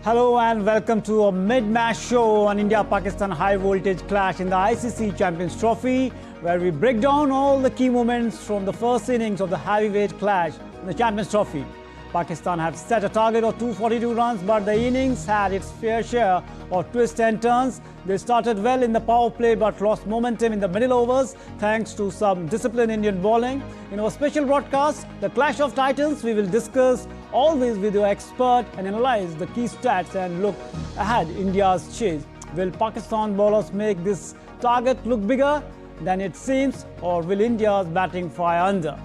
Hello and welcome to a mid-match show on India-Pakistan high-voltage clash in the ICC Champions Trophy, where we break down all the key moments from the first innings of the heavyweight clash in the Champions Trophy. Pakistan had set a target of 242 runs, but the innings had its fair share of twists and turns. They started well in the power play but lost momentum in the middle overs thanks to some disciplined Indian bowling. In our special broadcast, The Clash of Titans, we will discuss all these with your expert and analyze the key stats and look ahead India's chase. Will Pakistan bowlers make this target look bigger than it seems, or will India's batting fire under?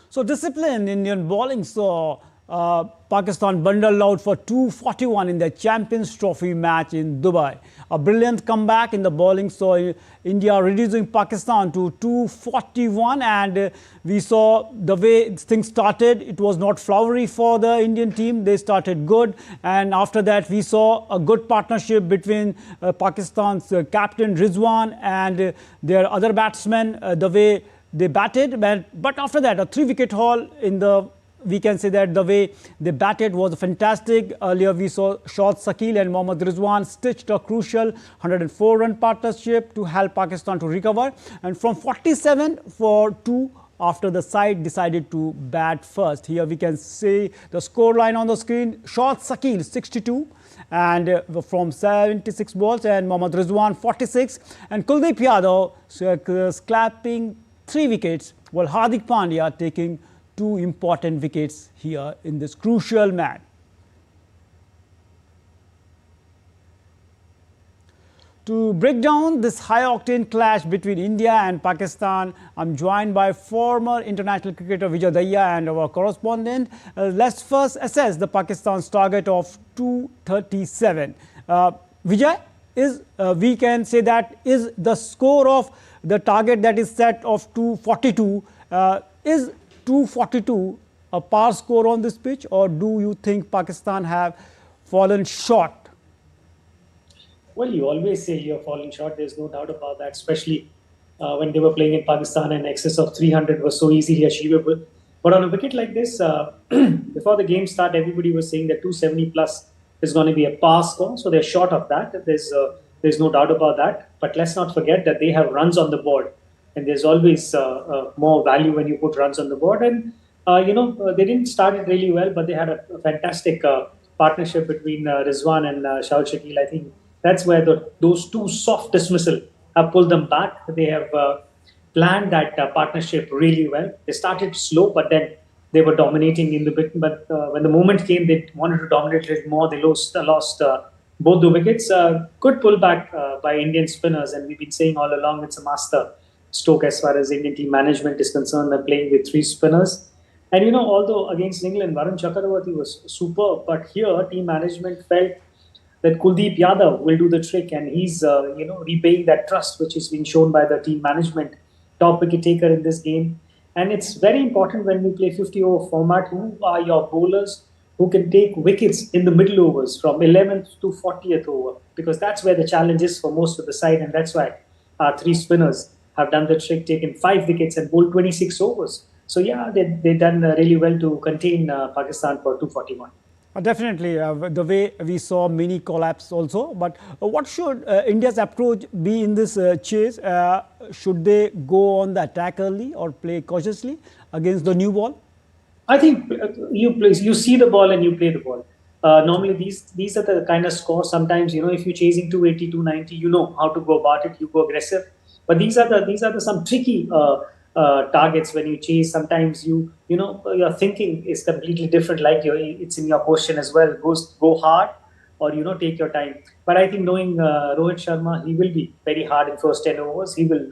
So disciplined Indian bowling saw Pakistan bundled out for 241 in the Champions Trophy match in Dubai. A brilliant comeback in the bowling saw India reducing Pakistan to 241, and we saw the way things started. It was not flowery for the Indian team. They started good, and after that we saw a good partnership between Pakistan's captain Rizwan and their other batsmen, the way they batted. But after that, a 3-wicket haul we can say that the way they batted was fantastic. Earlier we saw Shad Shakil and Mohammad Rizwan stitched a crucial 104-run partnership to help Pakistan to recover. And from 47 for 2, after the side decided to bat first. Here we can see the scoreline on the screen. Shad Shakil 62 and from 76 balls, and Mohammad Rizwan 46, and Kuldeep Yadav clapping 3 wickets, while Hardik Pandya taking 2 important wickets here in this crucial match. To break down this high-octane clash between India and Pakistan, I'm joined by former international cricketer Vijay Daya and our correspondent. Let's first assess the Pakistan's target of 237. Vijay, we can say that is the score of the target that is set of 242. Is 242 a par score on this pitch, or do you think Pakistan have fallen short? Well, you always say you're falling short. There's no doubt about that, especially when they were playing in Pakistan, and excess of 300 was so easily achievable. But on a wicket like this, before the game started, everybody was saying that 270 plus is going to be a par score. So they're short of that. There's no doubt about that. But let's not forget that they have runs on the board. And there's always more value when you put runs on the board. And, they didn't start it really well, but they had a fantastic partnership between Rizwan and Shahid Shakil. I think that's where those two soft dismissal have pulled them back. They have planned that partnership really well. They started slow, but then they were dominating in the bit. But when the moment came, they wanted to dominate a little more. They lost both the wickets. Good pullback by Indian spinners. And we've been saying all along it's a master stroke as far as Indian team management is concerned. They're playing with 3 spinners. And, although against England, Varun Chakravarti was superb, but here team management felt that Kuldeep Yadav will do the trick, and he's, repaying that trust which is being shown by the team management, top wicket taker in this game. And it's very important when we play 50-over format, who are your bowlers who can take wickets in the middle overs from 11th to 40th over, because that's where the challenge is for most of the side, and that's why our 3 spinners have done the trick, taken 5 wickets and bowled 26 overs. So yeah, they've done really well to contain Pakistan for 241. Definitely, the way we saw mini collapse also. But what should India's approach be in this chase? Should they go on the attack early or play cautiously against the new ball? I think you see the ball and you play the ball. Normally, these are the kind of scores. Sometimes, if you're chasing 280, 290, you know how to go about it. You go aggressive. But these are the some tricky targets when you chase. Sometimes your thinking is completely different. Like it's in your question as well. Go hard, or take your time. But I think knowing Rohit Sharma, he will be very hard in first 10 overs. He will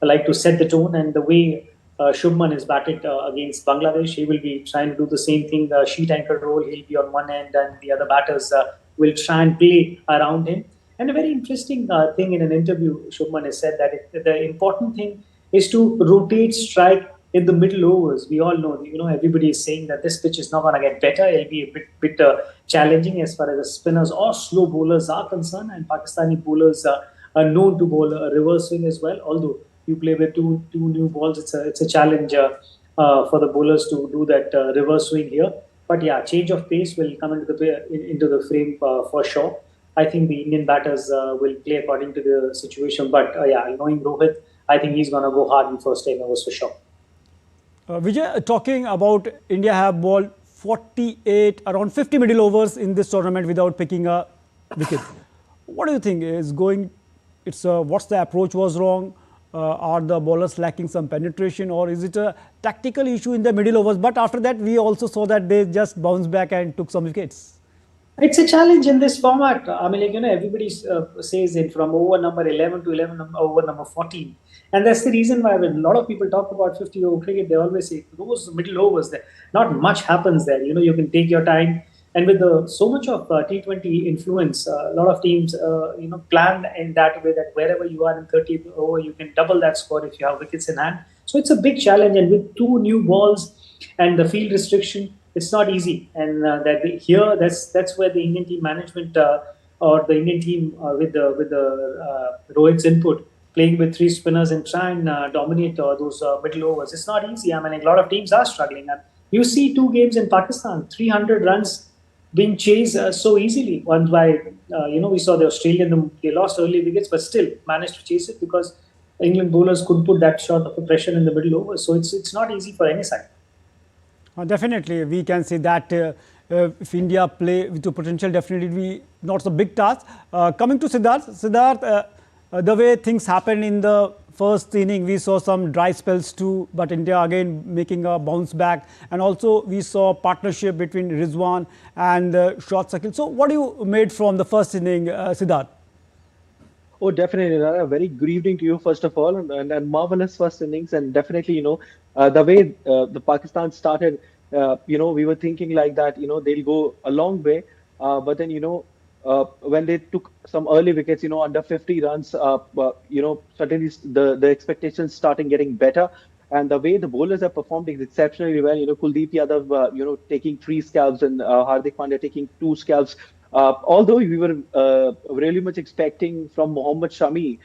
like to set the tone, and the way Shubman is batted against Bangladesh, he will be trying to do the same thing. Sheet anchor role, he'll be on one end, and the other batters will try and play around him. And a very interesting thing in an interview, Shubman has said that the important thing is to rotate strike in the middle overs. We all know, everybody is saying that this pitch is not going to get better. It'll be a bit challenging as far as the spinners or slow bowlers are concerned. And Pakistani bowlers are known to bowl a reverse swing as well. Although you play with two new balls. It's a challenge for the bowlers to do that reverse swing here. But yeah, change of pace will come into the frame for sure. I think the Indian batters will play according to the situation. But yeah, knowing Rohit, I think he's going to go hard in first 10 overs for sure. Vijay, talking about India have bowled 48, around 50 middle overs in this tournament without picking a wicket. What do you think is going? What's the approach was wrong? Are the bowlers lacking some penetration, or is it a tactical issue in the middle overs? But after that, we also saw that they just bounced back and took some wickets. It's a challenge in this format. I mean, everybody says it from over number 11 to over number 14. And that's the reason why when a lot of people talk about 50 over cricket, they always say those middle overs, there not much happens there. You can take your time. And with so much of T20 influence, a lot of teams, plan in that way that wherever you are in 30th over, you can double that score if you have wickets in hand. So it's a big challenge. And with two new balls and the field restriction, it's not easy, and that's where the Indian team management or the Indian team with the Rohit's input, playing with three spinners and try and dominate those middle overs. It's not easy. I mean, a lot of teams are struggling. And you see two games in Pakistan, 300 runs being chased so easily. One by we saw the Australian, they lost early wickets, but still managed to chase it because England bowlers couldn't put that shot of pressure in the middle overs. So it's not easy for any side. Definitely, we can say that if India play with the potential, definitely be not a big task. Coming to Siddharth, the way things happened in the first inning, we saw some dry spells too, but India again making a bounce back. And also we saw partnership between Rizwan and Shot Sakil. So what do you made from the first inning, Siddharth? Oh, definitely. A very good evening to you, first of all, and marvelous first innings. And definitely, the way the Pakistan started, we were thinking like that, they'll go a long way. But then, when they took some early wickets, under 50 runs, certainly the expectations starting getting better. And the way the bowlers have performed is exceptionally well. Kuldeep Yadav, taking 3 scalps and Hardik Pandya taking 2 scalps. Although we were really much expecting from Mohammad Shami,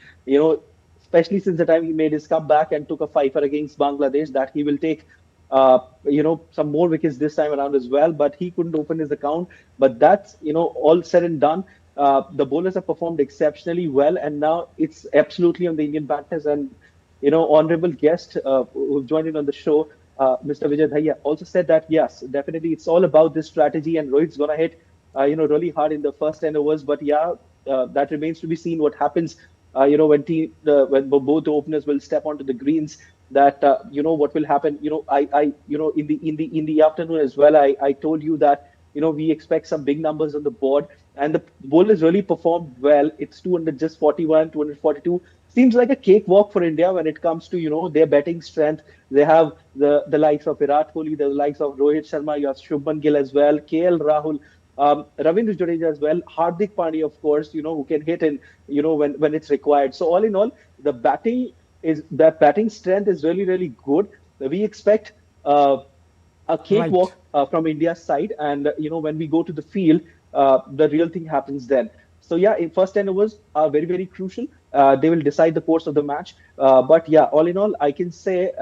especially since the time he made his comeback and took a fifer against Bangladesh, that he will take, some more wickets this time around as well. But he couldn't open his account. But that's, all said and done. The bowlers have performed exceptionally well. And now it's absolutely on the Indian batters. And, honorable guest who joined in on the show, Mr. Vijay Dhaya, also said that, yes, definitely it's all about this strategy. And Rohit's going to hit really hard in the first 10 overs. But yeah, that remains to be seen what happens, when both the openers will step onto the greens, that, what will happen. In the afternoon as well, I told you that, we expect some big numbers on the board, and the bowlers really performed well. It's 241, 242. Seems like a cakewalk for India when it comes to, their batting strength. They have the likes of Virat Kohli, the likes of Rohit Sharma, you have Shubman Gill as well, KL Rahul, Ravindra Jadeja as well, Hardik Pandya, of course, who can hit in, when it's required. So all in all, the batting strength is really, really good. We expect a cakewalk from India's side, and when we go to the field, the real thing happens then. So yeah, in first 10 overs are very, very crucial. They will decide the course of the match. But yeah, all in all, I can say,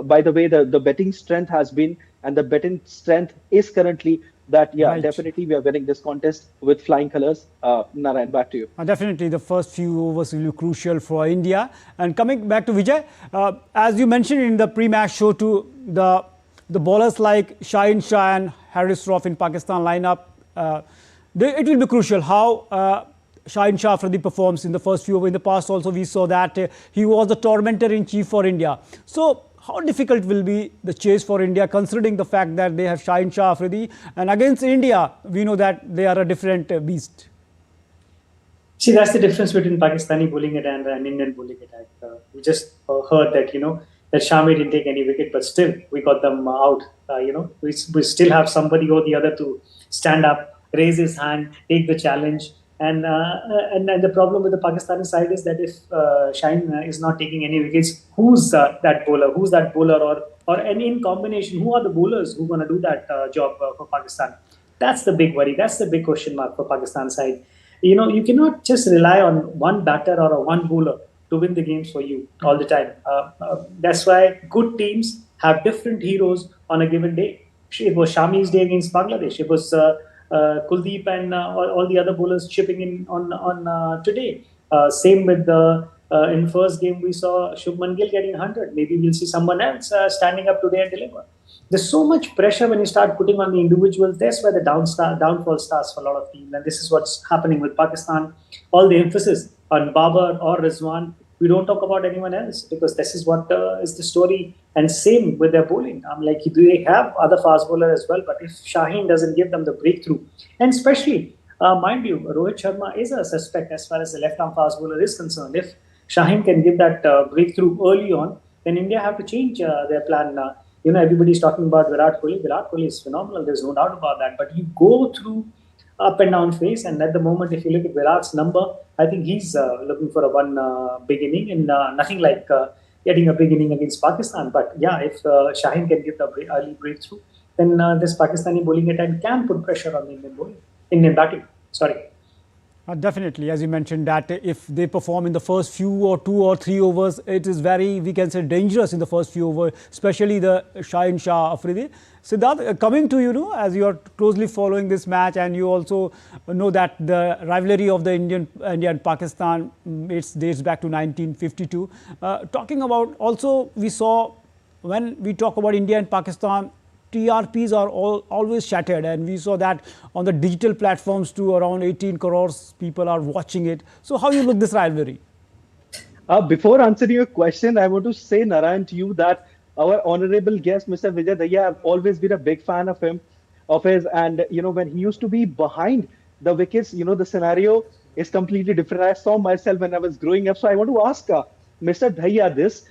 by the way the betting strength has been, and the betting strength is currently, that, yeah, definitely we are winning this contest with flying colors. Narayan, back to you. Definitely, the first few overs will be crucial for India. And coming back to Vijay, as you mentioned in the pre-match show, to the bowlers like Shaheen Shah and Haris Rauf in Pakistan lineup, it will be crucial how Shaheen Shah Afridi performs in the first few overs. In the past also we saw that he was the tormentor in chief for India. So how difficult will be the chase for India, considering the fact that they have Shaheen Shah Afridi, and against India, we know that they are a different beast. See, that's the difference between Pakistani bowling attack and Indian bowling attack. We just heard that, that Shami didn't take any wicket, but still we got them out. We still have somebody or the other to stand up, raise his hand, take the challenge. And the problem with the Pakistani side is that if Shaheen is not taking any wickets, who's that bowler? Who's that bowler? Or any in combination, who are the bowlers who are going to do that job for Pakistan? That's the big worry. That's the big question mark for Pakistan side. You cannot just rely on one batter or one bowler to win the games for you all the time. That's why good teams have different heroes on a given day. It was Shami's day against Bangladesh. It was Kuldeep and all the other bowlers chipping in on today. Same with the in first game we saw Shubman Gill getting 100. Maybe we'll see someone else standing up today and deliver. There's so much pressure when you start putting on the individuals. That's where the downfall starts for a lot of teams. And this is what's happening with Pakistan. All the emphasis on Babar or Rizwan. We don't talk about anyone else because this is what is the story. And same with their bowling. Like they have other fast bowlers as well, but if Shaheen doesn't give them the breakthrough, and especially, mind you, Rohit Sharma is a suspect as far as the left-arm fast bowler is concerned. If Shaheen can give that breakthrough early on, then India have to change their plan. Everybody's talking about Virat Kohli. Virat Kohli is phenomenal. There's no doubt about that. But you go through up and down phase, and at the moment, if you look at Virat's number, I think he's looking for a one big inning, and nothing like getting a big inning against Pakistan. But yeah, if Shaheen can get the early breakthrough, then this Pakistani bowling attack can put pressure on the Indian batting. Sorry. Definitely, as you mentioned, that if they perform in the first few or 2 or 3 overs, it is very, we can say, dangerous in the first few overs, especially the Shaheen Shah Afridi. Siddharth, coming to you, as you are closely following this match, and you also know that the rivalry of the India and Pakistan, it dates back to 1952. Talking about also, we saw when we talk about India and Pakistan, TRPs are always shattered, and we saw that on the digital platforms too. Around 18 crores people are watching it. So how you look this rivalry? Before answering your question, I want to say, Narayan, to you that our honorable guest, Mr. Vijay Daya, I've always been a big fan of his, and when he used to be behind the wickets, the scenario is completely different. I saw myself when I was growing up. So I want to ask Mr. Daya this,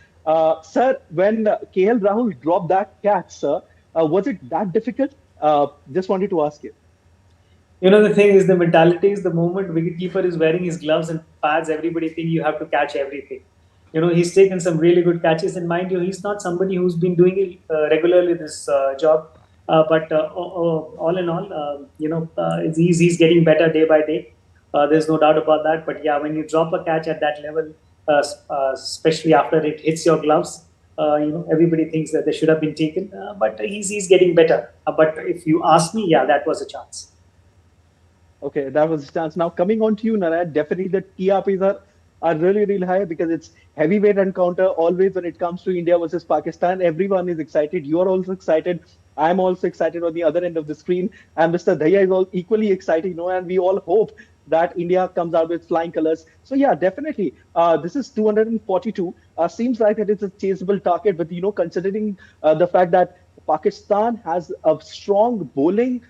sir, when KL Rahul dropped that catch, sir, was it that difficult? Just wanted to ask you. The thing is, the mentality is the moment wicketkeeper is wearing his gloves and pads, everybody think you have to catch everything. He's taken some really good catches, and mind you, he's not somebody who's been doing it regularly this job. But all in all, he's getting better day by day. There's no doubt about that. But yeah, when you drop a catch at that level, especially after it hits your gloves, everybody thinks that they should have been taken. But he's getting better. But if you ask me, yeah, that was a chance. Okay, that was a chance. Now coming on to you, Narayan, definitely the TRPs are really, really high because it's heavyweight encounter always when it comes to India versus Pakistan. Everyone is excited. You are also excited. I'm also excited on the other end of the screen. And Mr. Daya is equally excited, and we all hope that India comes out with flying colors. So yeah, definitely. This is 242. Seems like that it's a chaseable target, but considering the fact that Pakistan has a strong bowling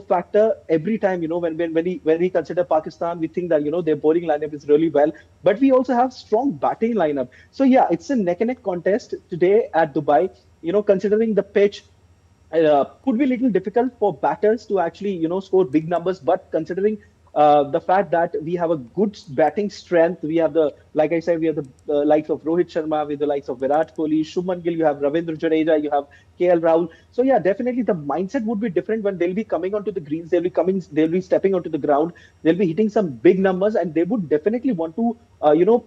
factor every time, when we consider Pakistan, we think that, their bowling lineup is really well, but we also have strong batting lineup. So yeah, it's a neck and neck contest today at Dubai, considering the pitch, could be a little difficult for batters to actually, score big numbers, but considering the fact that we have a good batting strength, we have like I said, we have the likes of Rohit Sharma, with the likes of Virat Kohli, Shubman Gill, you have Ravindra Jadeja, you have KL Rahul. So yeah, definitely the mindset would be different when they'll be coming onto the greens, they'll be stepping onto the ground, they'll be hitting some big numbers, and they would definitely want to,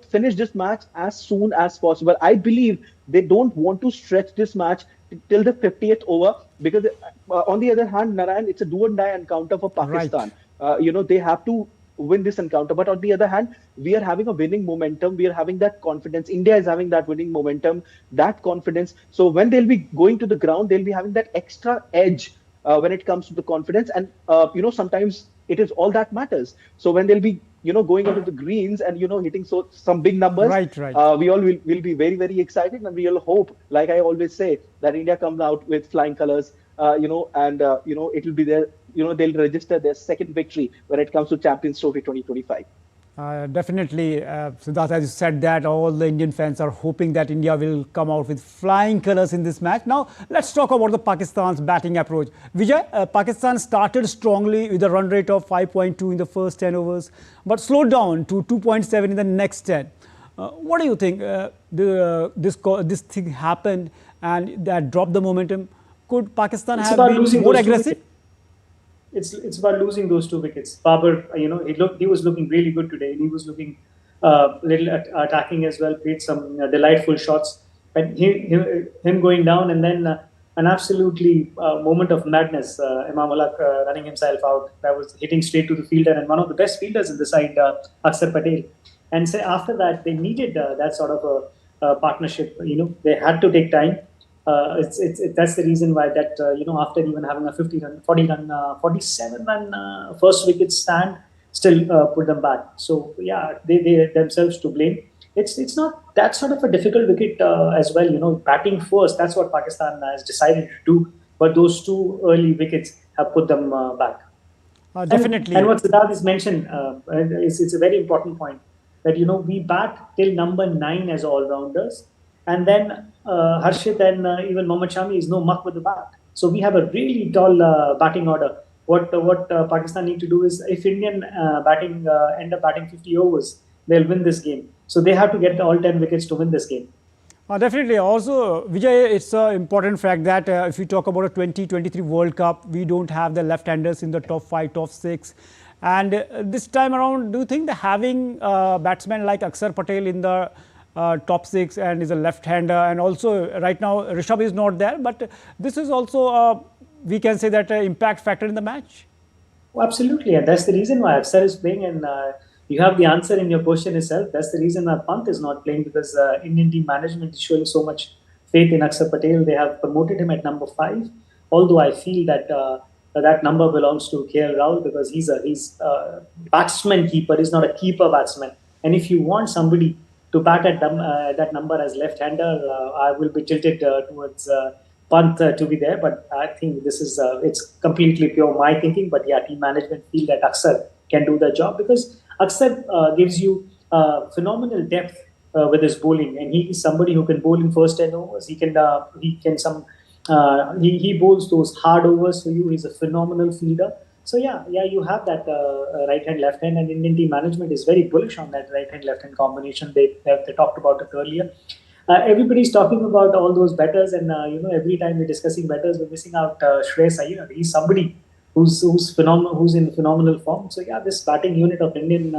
finish this match as soon as possible. I believe they don't want to stretch this match till the 50th over because on the other hand, Narayan, it's a do or die encounter for Pakistan. Right. They have to win this encounter. But on the other hand, we are having a winning momentum. We are having that confidence. India is having that winning momentum, that confidence. So when they'll be going to the ground, they'll be having that extra edge when it comes to the confidence. And, sometimes it is all that matters. So when they'll be, going into the greens and, hitting some big numbers, right. We all will be very, very excited. And we all hope, like I always say, that India comes out with flying colors, and, it will be there. They'll register their second victory when it comes to Champions Trophy 2025. Definitely, Siddharth, as you said that all the Indian fans are hoping that India will come out with flying colors in this match. Now, let's talk about the Pakistan's batting approach. Vijay, Pakistan started strongly with a run rate of 5.2 in the first 10 overs, but slowed down to 2.7 in the next 10. What do you think? This thing happened and that dropped the momentum. Could Pakistan have been more aggressive? It's about losing those 2 wickets. Babar, he was looking really good today. He was looking little attacking as well, played some delightful shots. And him going down, and then an absolutely moment of madness. Imam Ulaq running himself out. That was hitting straight to the fielder, and one of the best fielders in the side, Akshar Patel. And say after that, they needed that sort of a partnership. They had to take time. That's the reason why that after even having a 50 run, 40 run, 47 run first wicket stand, still put them back. So yeah, they themselves to blame. It's not that sort of a difficult wicket as well. Batting first, that's what Pakistan has decided to do. But those two early wickets have put them back. Definitely. And what Siddharth has mentioned it's a very important point that we bat till number 9 as all-rounders, and then Harshit and even Mohammad Shami is no muck with the bat. So we have a really tall batting order. What Pakistan need to do is, if Indian batting end up batting 50 overs, they'll win this game. So they have to get all 10 wickets to win this game. Definitely. Also, Vijay, it's an important fact that if we talk about a 2023 World Cup, we don't have the left-handers in the top 5, top 6. And this time around, do you think that having batsmen like Akshar Patel in the top 6 and is a left-hander, and also right now Rishabh is not there, but this is also we can say that impact factor in the match? Oh, absolutely, and that's the reason why Akshar is playing, and you have the answer in your question itself. That's the reason why Pant is not playing, because Indian team management is showing so much faith in Akshar Patel. They have promoted him at number 5, although I feel that that number belongs to KL Rahul, because he's a batsman keeper. He's not a keeper batsman. And if you want somebody to bat at that number as left-hander, I will be tilted towards Pant to be there. But I think this is it's completely pure my thinking. But yeah, team management feel that Akshar can do the job, because Akshar gives you phenomenal depth with his bowling, and he is somebody who can bowl in first 10 overs. He bowls those hard overs for you. He's a phenomenal fielder. So yeah, you have that right hand, left hand, and Indian team management is very bullish on that right hand, left hand combination. They talked about it earlier. Everybody's talking about all those batters, and every time we're discussing batters, we're missing out Shreyas Iyer. He's somebody who's in phenomenal form. So yeah, this batting unit of Indian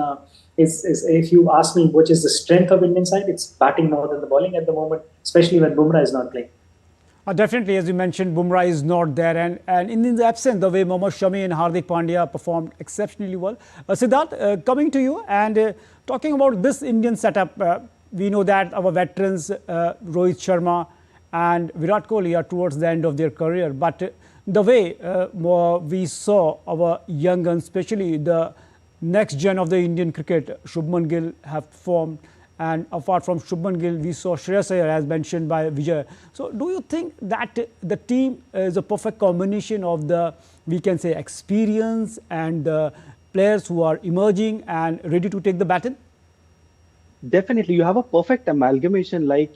is, if you ask me, which is the strength of Indian side, it's batting more than the bowling at the moment, especially when Bumrah is not playing. Definitely, as you mentioned, Bumrah is not there, and in his absence, the way Mohammad Shami and Hardik Pandya performed exceptionally well. Siddharth, coming to you and talking about this Indian setup, we know that our veterans, Rohit Sharma and Virat Kohli, are towards the end of their career. But the way we saw our young guns, especially the next gen of the Indian cricket, Shubman Gill, have formed. And apart from Shubman Gill, we saw Shreyas Iyer, as mentioned by Vijay. So do you think that the team is a perfect combination of the, we can say, experience and the players who are emerging and ready to take the baton? Definitely, you have a perfect amalgamation, like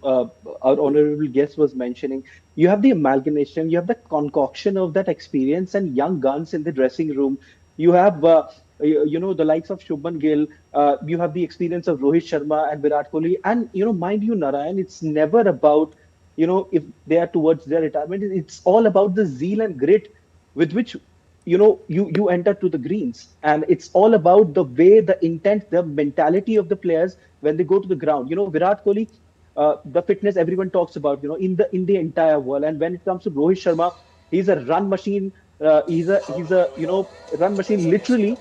our honorable guest was mentioning. You have the amalgamation, you have the concoction of that experience and young guns in the dressing room. You have the likes of Shubman Gill. You have the experience of Rohit Sharma and Virat Kohli. And mind you, Narayan, it's never about if they are towards their retirement. It's all about the zeal and grit with which you enter to the greens, and it's all about the way, the intent, the mentality of the players when they go to the ground. Virat Kohli, the fitness everyone talks about, in the entire world. And when it comes to Rohit Sharma, he's a run machine. He's a run machine literally.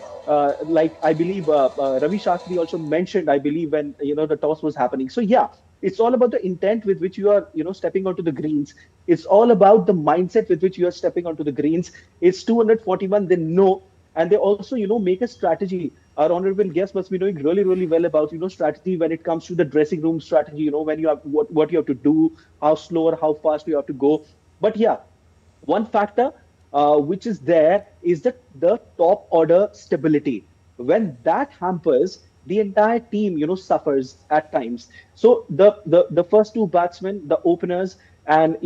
Like I believe Ravi Shastri also mentioned, I believe, when the toss was happening. So yeah, it's all about the intent with which you are stepping onto the greens. It's all about the mindset with which you are stepping onto the greens. It's 241. They know, and they also make a strategy. Our honorable guest must be knowing really, really well about strategy when it comes to the dressing room strategy. When you have what you have to do, how slow or how fast you have to go. But yeah, one factor which is there is the top order stability. When that hampers, the entire team suffers at times. So the first two batsmen, the openers, and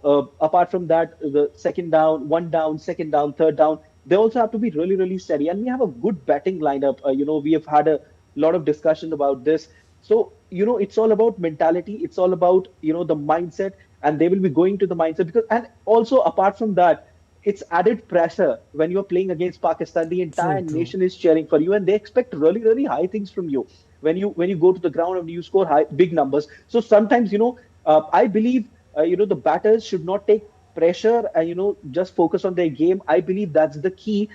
apart from that, the second down, one down, second down, third down, they also have to be really, really steady. And we have a good batting lineup. We have had a lot of discussion about this. So it's all about mentality. It's all about the mindset, and they will be going to the mindset, because, and also apart from that, it's added pressure when you're playing against Pakistan. The entire nation is cheering for you, and they expect really, really high things from you. when you go to the ground and you score big numbers. So sometimes, I believe, the batters should not take pressure and, just focus on their game. I believe that's the key.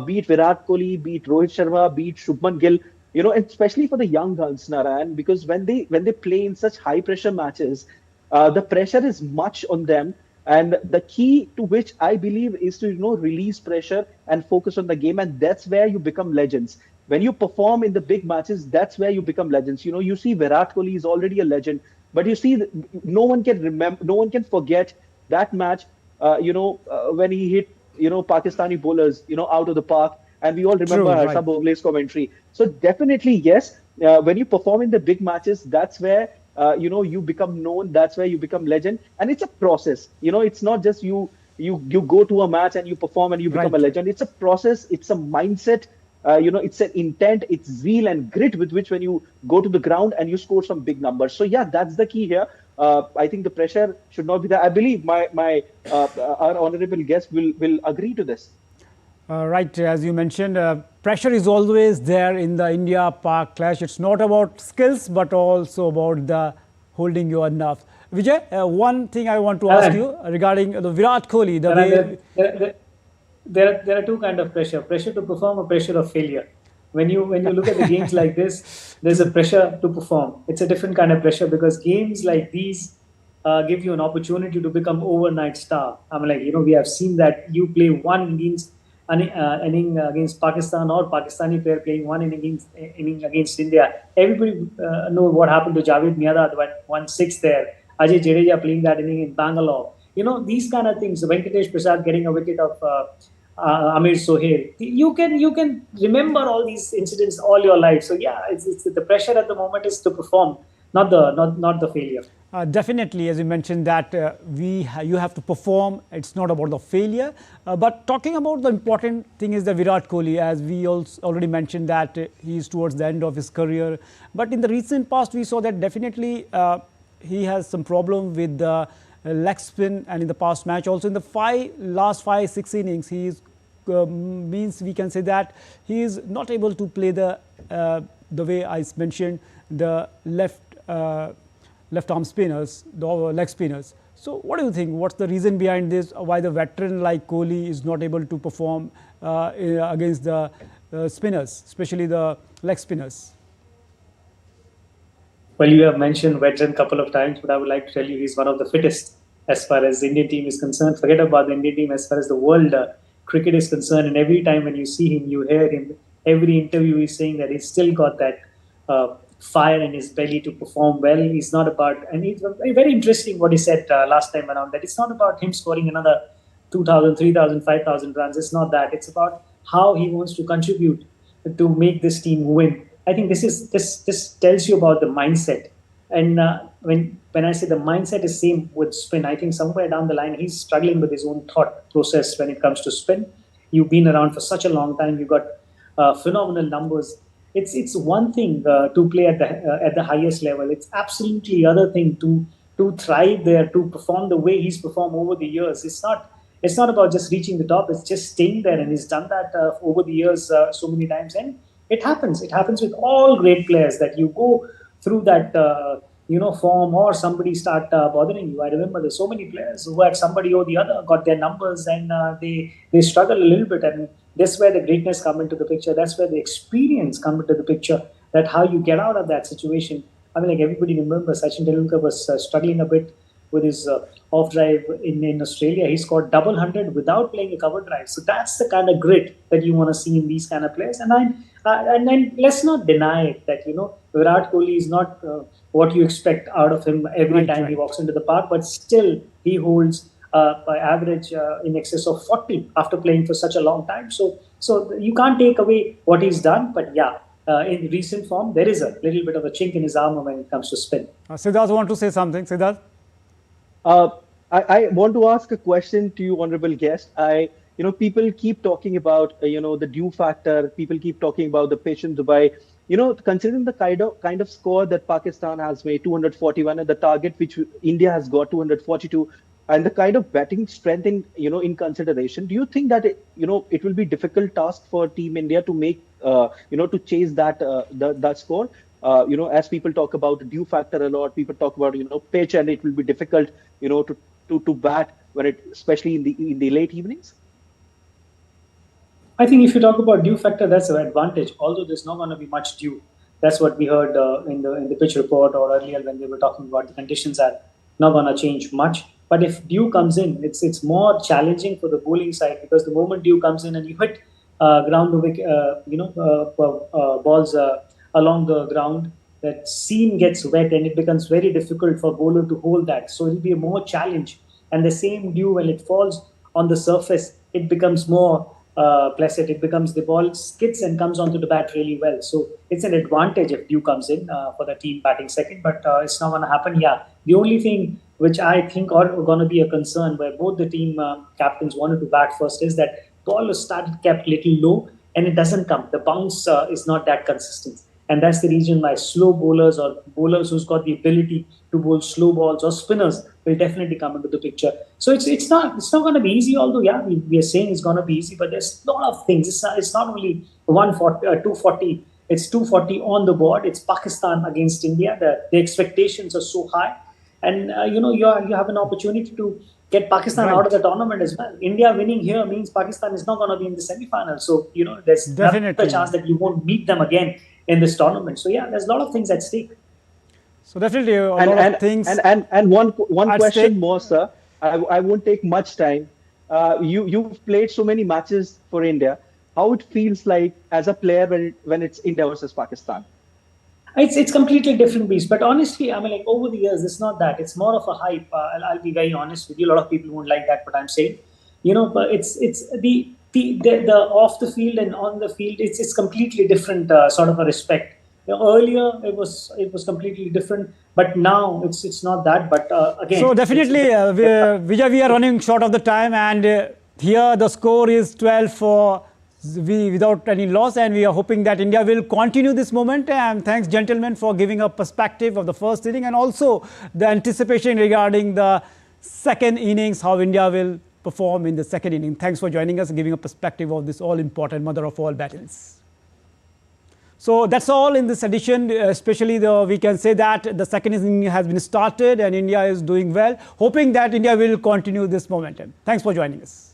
Be it Virat Kohli, be it Rohit Sharma, be it Shubman Gill, and especially for the young guns, Narayan, because when they play in such high pressure matches, the pressure is much on them. And the key to which I believe is to, release pressure and focus on the game. And that's where you become legends. When you perform in the big matches, that's where you become legends. You see Virat Kohli is already a legend, but you see, no one can remember, no one can forget that match, when he hit, Pakistani bowlers, out of the park. And we all remember True, Harsha right. Bhogle's commentary. So definitely, yes, when you perform in the big matches, that's where, you become known. That's where you become legend. And it's a process. It's not just you go to a match and you perform and you become a Right. legend. It's a process. It's a mindset. It's an intent. It's zeal and grit with which when you go to the ground and you score some big numbers. So yeah, that's the key here. I think the pressure should not be there. I believe my our honorable guest will agree to this. Right, as you mentioned, pressure is always there in the India-Pak clash. It's not about skills, but also about the holding your nerves. Vijay, one thing I want to ask Alan, you regarding the Virat Kohli, the Alan, way. there are two kind of pressure: pressure to perform or pressure of failure. When you look at the games like this, there's a pressure to perform. It's a different kind of pressure because games like these give you an opportunity to become overnight star. I mean, like we have seen that you play one inning against Pakistan or Pakistani player playing one inning against India. Everybody know what happened to Javed Miandad when 1-6 there. Ajay Jadeja playing that inning in Bangalore. These kind of things. Venkatesh Prasad getting a wicket of Amir Sohail. You can remember all these incidents all your life. So yeah, it's the pressure at the moment is to perform, not the failure. Definitely, as you mentioned, that you have to perform. It's not about the failure. But talking about the important thing is the Virat Kohli, as we also already mentioned that he is towards the end of his career. But in the recent past, we saw that definitely he has some problem with the leg spin, and in the past match also in the last 5-6 innings, he is means we can say that he is not able to play the way I mentioned, the left arm spinners, the leg spinners. So what do you think? What's the reason behind this? Why the veteran like Kohli is not able to perform against the spinners, especially the leg spinners? Well, you have mentioned veteran a couple of times, but I would like to tell you he's one of the fittest as far as the Indian team is concerned. Forget about the Indian team as far as the world cricket is concerned. And every time when you see him, you hear him, every interview he's saying that he's still got that fire in his belly to perform well. He's not about, and it's very interesting what he said last time around, that it's not about him scoring another 2,000, 3,000, 5,000 runs. It's not that. It's about how he wants to contribute to make this team win. I think this tells you about the mindset. And when I say the mindset is same with spin, I think somewhere down the line he's struggling with his own thought process when it comes to spin. You've been around for such a long time. You've got phenomenal numbers. It's one thing to play at the highest level. It's absolutely other thing to thrive there, to perform the way he's performed over the years. It's not about just reaching the top. It's just staying there, and he's done that over the years so many times. And it happens. It happens with all great players that you go through that form, or somebody start bothering you. I remember there's so many players who had somebody or the other got their numbers, and they struggle a little bit, and that's where the greatness come into the picture. That's where the experience come into the picture. That how you get out of that situation. I mean, like everybody remembers, Sachin Tendulkar was struggling a bit with his off drive in Australia. He scored double 100 without playing a cover drive. So that's the kind of grit that you want to see in these kind of players. And then let's not deny it that Virat Kohli is not what you expect out of him every time he walks into the park, but still he holds by average in excess of 40 after playing for such a long time. So you can't take away what he's done, but yeah. In recent form, there is a little bit of a chink in his armor when it comes to spin. Siddharth want to say something. Siddharth? I want to ask a question to you, honorable guest. People keep talking about, the due factor. People keep talking about the pitch in Dubai. Considering the kind of score that Pakistan has made, 241, and the target which India has got, 242, and the kind of batting strength in consideration, do you think that it will be difficult task for Team India to make, to chase that score? As people talk about dew factor a lot, people talk about pitch, and it will be difficult to bat when it, especially in the late evenings. I think if you talk about dew factor, that's an advantage. Although there's not going to be much dew, that's what we heard in the pitch report or earlier when they were talking about the conditions are not going to change much. But if dew comes in, it's more challenging for the bowling side, because the moment dew comes in and you hit ground balls along the ground, that seam gets wet and it becomes very difficult for bowler to hold that. So it'll be a more challenge. And the same dew, when it falls on the surface, it becomes more placid. It becomes, the ball skids and comes onto the bat really well. So it's an advantage if dew comes in for the team batting second, but it's not going to happen. Yeah, the only thing which I think are going to be a concern, where both the team captains wanted to bat first, is that ball was kept little low and it doesn't come. The bounce is not that consistent. And that's the reason why slow bowlers or bowlers who's got the ability to bowl slow balls or spinners will definitely come into the picture. So it's not going to be easy. Although we are saying it's going to be easy, but there's a lot of things. It's not only 140, 240. It's 240 on the board. It's Pakistan against India. The expectations are so high, and you have an opportunity to get Pakistan out of the tournament as well. India winning here means Pakistan is not going to be in the semi-final. So there's definitely a chance that you won't meet them again in this tournament. So there's a lot of things at stake. So definitely a lot of things. And one question more, sir. I won't take much time. You've played so many matches for India. How it feels like as a player when it's India versus Pakistan? It's completely different beast. But honestly, I mean, like over the years, it's not that. It's more of a hype. I'll be very honest with you. A lot of people won't like that, but I'm saying, but it's the off the field and on the field. It's completely different sort of a respect. Earlier it was completely different, but now it's not that. But again, so definitely, Vijay, we are running short of the time, and here the score is 12 for without any loss, and we are hoping that India will continue this moment. And thanks, gentlemen, for giving a perspective of the first inning and also the anticipation regarding the second innings, how India will perform in the second inning. Thanks for joining us and giving a perspective of this all-important mother of all battles. So that's all in this edition, especially we can say that the second inning has been started and India is doing well, hoping that India will continue this momentum. Thanks for joining us.